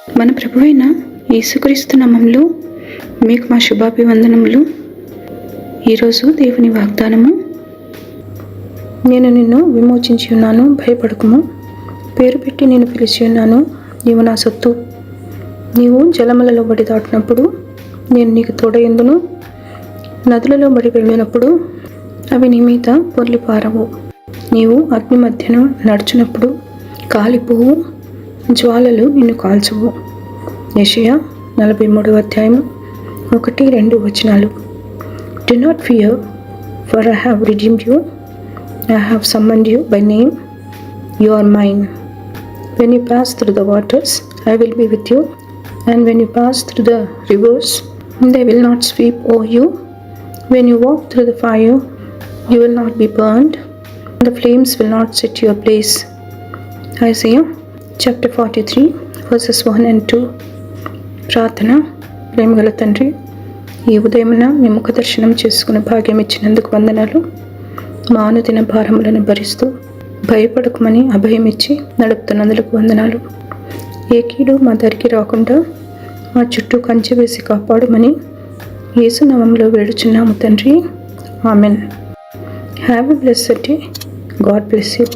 మన ప్రభువైన యేసుక్రీస్తు నామములో మీకు మా శుభాభివందనములు. ఈరోజు దేవుని వాగ్దానము, నేను నిన్ను విమోచించి ఉన్నాను, భయపడకుము. పేరు పెట్టి నేను పిలిచి ఉన్నాను, నీవు నా సొత్తు. నీవు జలములలో బడి దాటినప్పుడు నేను నీకు తోడయందును. నదులలో బడి వెళ్ళినప్పుడు అవి నీ మీద పొర్లిపారవు. నీవు అగ్ని మధ్యను నడుచునప్పుడు కాలిపోవు, జ్వాలలు నిన్ను కాల్చవు. యెషయా 43వ అధ్యాయము 1-2 వచనాలు. Do not fear, for I have redeemed you. I have summoned you by name. You are mine. When you pass through the waters, I will be with you. And when you pass through the rivers, they will not sweep over you. When you walk through the fire, you will not be burned. The flames will not set you ablaze. Isaiah chapter 43 verses 1 and 2. ప్రార్థన. ప్రేమగల తండ్రి, ఈ ఉదయమున మీ ముఖ దర్శనం చేసుకునే భాగ్యం ఇచ్చినందుకు వందనాలు. మా అనుదిన భారములను భరిస్తూ భయపడకమని అభయం ఇచ్చి నడుపుతున్నందుకు వందనాలు. ఏ కీడు మా దరికి రాకుండా మా చుట్టూ కంచె వేసి కాపాడమని యేసు నామములో వేడుచున్నాము తండ్రి. Amen. Have a blessed day. God bless you.